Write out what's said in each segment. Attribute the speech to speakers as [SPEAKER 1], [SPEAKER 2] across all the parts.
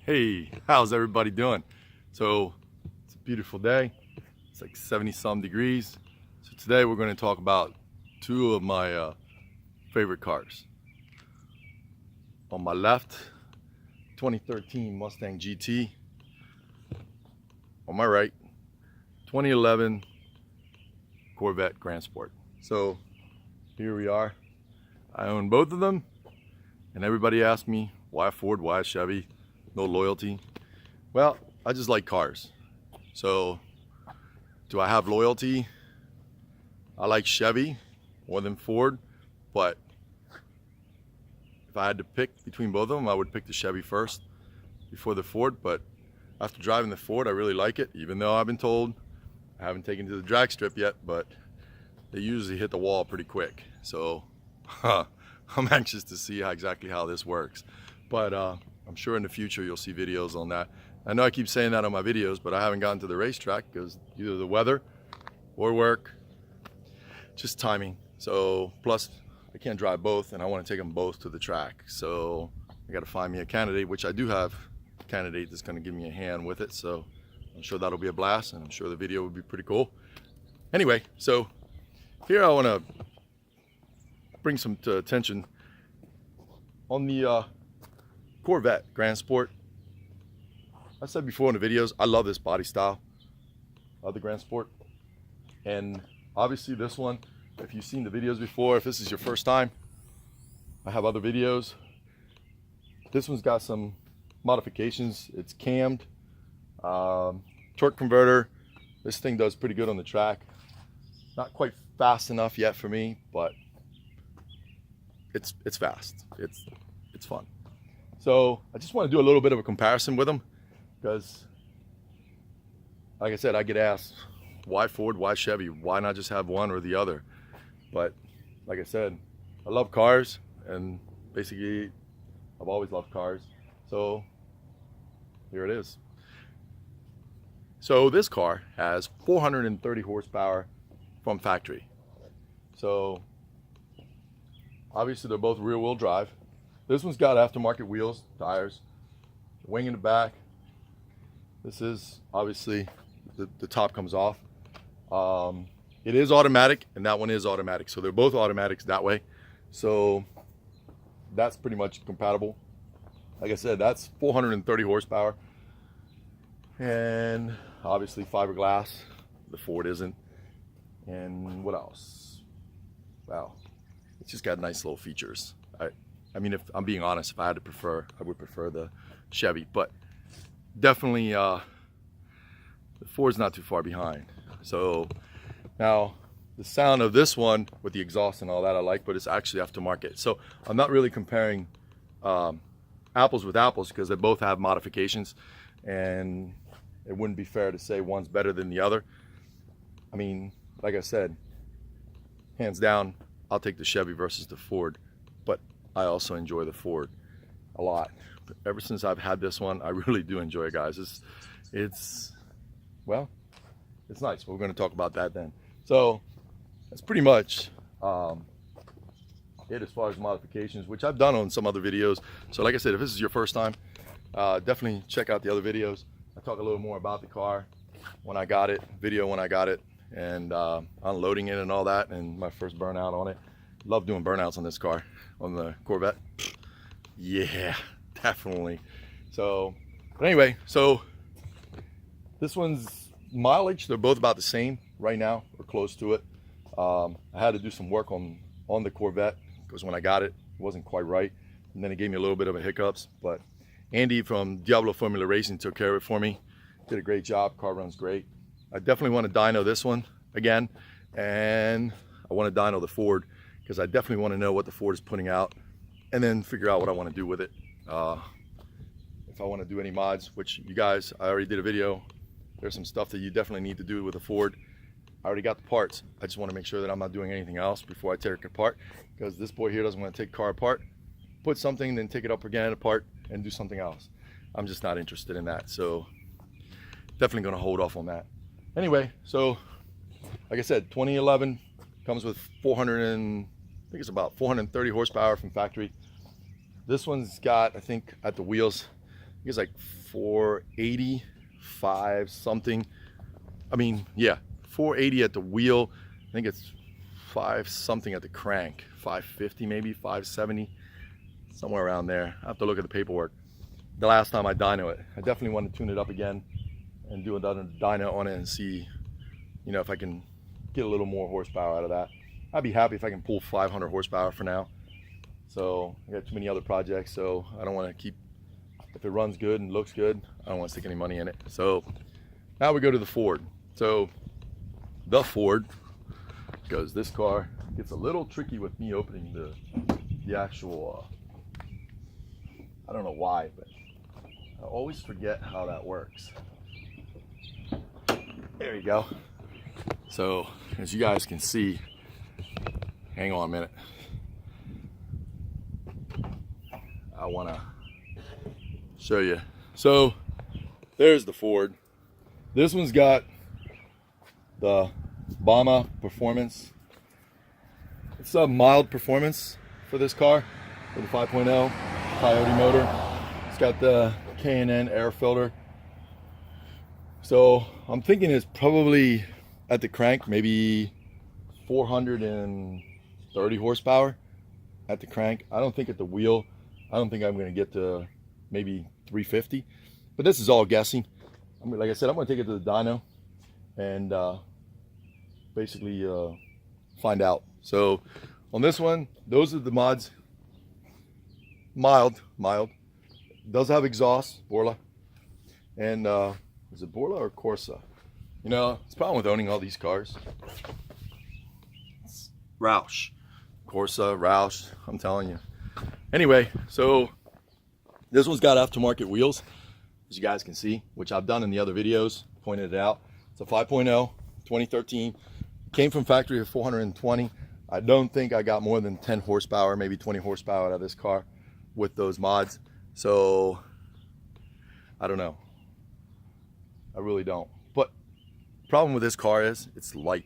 [SPEAKER 1] Hey, how's everybody doing? So it's a beautiful day. It's like 70 some degrees. So today we're going to talk about two of my favorite cars. On my left, 2013 Mustang GT. On my right, 2011 Corvette Grandsport. So here we are. I own both of them, and everybody asks me, why Ford, why Chevy? No loyalty. Well, I just like cars. So do I have loyalty? I like Chevy more than Ford, but if I had to pick between both of them, I would pick the Chevy first before the Ford. But after driving the Ford, I really like it, even though I've been told, I haven't taken it to the drag strip yet, but they usually hit the wall pretty quick. So I'm anxious to see exactly how this works. But I'm sure in the future you'll see videos on that. I know I keep saying that on my videos, but I haven't gotten to the racetrack because either the weather or work, just timing. So plus I can't drive both, and I want to take them both to the track. So I got to find me a candidate, which I do have a candidate that's going to give me a hand with it. So I'm sure that'll be a blast, and I'm sure the video will be pretty cool. Anyway, so here I want to bring some to attention on the Corvette Grandsport. I said before in the videos, I love this body style of the Grandsport. And obviously this one, if you've seen the videos before, if this is your first time, I have other videos. This one's got some modifications. It's cammed, torque converter. This thing does pretty good on the track. Not quite fast enough yet for me, but it's fast. It's fun. So I just want to do a little bit of a comparison with them, because like I said, I get asked, why Ford, why Chevy? Why not just have one or the other? But like I said, I love cars, and basically I've always loved cars. So here it is. So this car has 430 horsepower from factory. So obviously they're both rear wheel drive. This one's got aftermarket wheels, tires, wing in the back. This is obviously, the top comes off. It is automatic, and that one is automatic. So they're both automatics that way. So that's pretty much compatible. Like I said, that's 430 horsepower. And obviously fiberglass. The Ford isn't. And what else? Wow. It's just got nice little features. I mean, if I'm being honest, if I had to prefer, I would prefer the Chevy, but definitely the Ford's not too far behind. So now the sound of this one with the exhaust and all that I like, but it's actually aftermarket. So I'm not really comparing apples with apples, because they both have modifications, and it wouldn't be fair to say one's better than the other. I mean, like I said, hands down, I'll take the Chevy versus the Ford, but I also enjoy the Ford a lot. But ever since I've had this one, I really do enjoy it, guys. It's well, it's nice. We're going to talk about that then. So that's pretty much it as far as modifications, which I've done on some other videos. So like I said, if this is your first time, definitely check out the other videos. I talk a little more about the car when I got it, when I got it, and unloading it and all that, and my first burnout on it. Love doing burnouts on this car, on the Corvette. Yeah, definitely. So, but anyway, so this one's mileage, they're both about the same right now, or close to it. I had to do some work on the Corvette, because when I got it, it wasn't quite right. And then it gave me a little bit of a hiccups, but Andy from Diablo Formula Racing took care of it for me. Did a great job, car runs great. I definitely want to dyno this one again, and I want to dyno the Ford, because I definitely want to know what the Ford is putting out, and then figure out what I want to do with it. If I want to do any mods, which you guys, I already did a video. There's some stuff that you definitely need to do with a Ford. I already got the parts. I just want to make sure that I'm not doing anything else before I tear it apart, because this boy here doesn't want to take the car apart, put something, then take it up again apart and do something else. I'm just not interested in that. So definitely going to hold off on that. Anyway, so like I said, 2011 comes with 400 I think it's about 430 horsepower from factory. This one's got, I think at the wheels, it's like 485 something. I mean, yeah, 480 at the wheel. I think it's 5 something at the crank, 550 maybe, 570, somewhere around there. I have to look at the paperwork. The last time I dyno it, I definitely want to tune it up again and do another dyno on it and see, you know, if I can get a little more horsepower out of that. I'd be happy if I can pull 500 horsepower for now. So I got too many other projects, so I don't want to keep, if it runs good and looks good, I don't want to stick any money in it. So now we go to the Ford. So the Ford, because this car gets a little tricky with me opening the actual, I don't know why, but I always forget how that works. There you go. So as you guys can see, hang on a minute. I want to show you. So there's the Ford. This one's got the Bama performance. It's a mild performance for this car, for the 5.0 Coyote motor. It's got the K&N air filter. So I'm thinking it's probably at the crank maybe 430 horsepower at the crank. I don't think at the wheel, I don't think I'm going to get to maybe 350, but this is all guessing. I mean, like I said, I'm going to take it to the dyno and basically find out. So on this one, those are the mods. Mild. Does have exhaust, Borla, and is it Borla or Corsa? You know, it's the problem with owning all these cars. It's Roush, Corsa, Roush, I'm telling you. Anyway, so this one's got aftermarket wheels, as you guys can see, which I've done in the other videos, pointed it out. It's a 5.0, 2013. Came from factory at 420. I don't think I got more than 10 horsepower, maybe 20 horsepower out of this car with those mods. So I don't know. I really don't. But the problem with this car is it's light.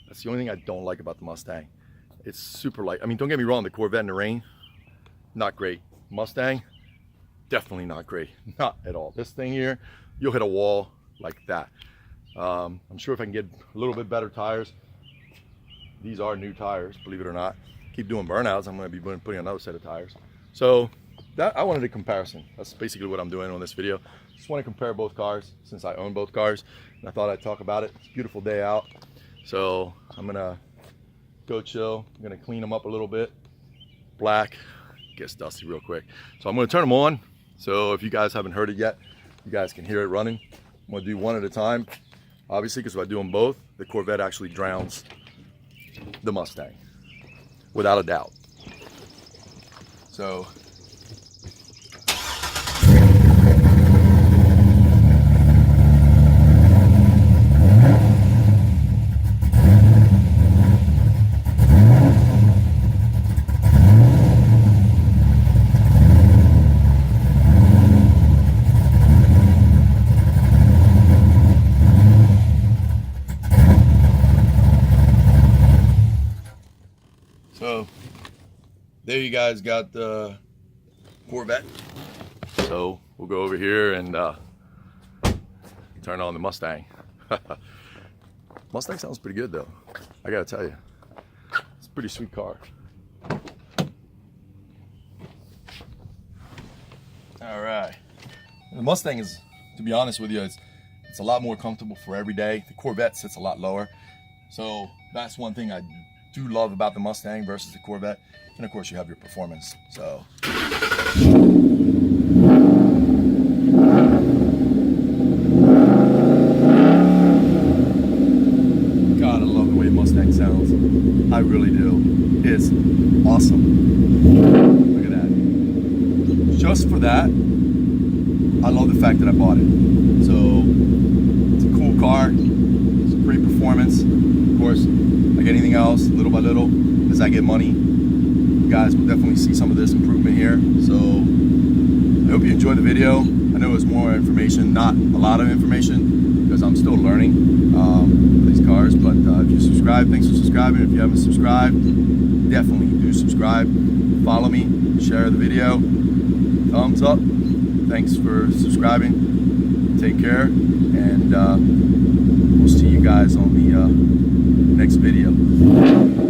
[SPEAKER 1] That's the only thing I don't like about the Mustang. It's super light. I mean, don't get me wrong, the Corvette in the rain, not great. Mustang, definitely not great. Not at all. This thing here, you'll hit a wall like that. I'm sure if I can get a little bit better tires. These are new tires, believe it or not. Keep doing burnouts, I'm going to be putting another set of tires. So that, I wanted a comparison. That's basically what I'm doing on this video. Just want to compare both cars since I own both cars, and I thought I'd talk about it. It's a beautiful day out, so I'm gonna go chill. I'm gonna clean them up a little bit. Black gets dusty real quick, so I'm gonna turn them on. So if you guys haven't heard it yet, you guys can hear it running. I'm gonna do one at a time, obviously, because if I do them both, the Corvette actually drowns the Mustang, without a doubt. So there you guys got the Corvette. So we'll go over here and turn on the Mustang. Mustang sounds pretty good though, I gotta tell you. It's a pretty sweet car. All right, the Mustang is, to be honest with you, it's a lot more comfortable for every day. The Corvette sits a lot lower, so that's one thing I do love about the Mustang versus the Corvette. And of course you have your performance. So God, I love the way Mustang sounds. I really do. It's awesome. Look at that. Just for that, I love the fact that I bought it. So it's a cool car. It's a great performance. Of course, like anything else, little by little, as I get money, you guys will definitely see some of this improvement here. So I hope you enjoyed the video. I know it was more information, not a lot of information, because I'm still learning these cars. But if you subscribe, thanks for subscribing. If you haven't subscribed, definitely do subscribe. Follow me, share the video, thumbs up. Thanks for subscribing. Take care, and we'll see you guys on the next video.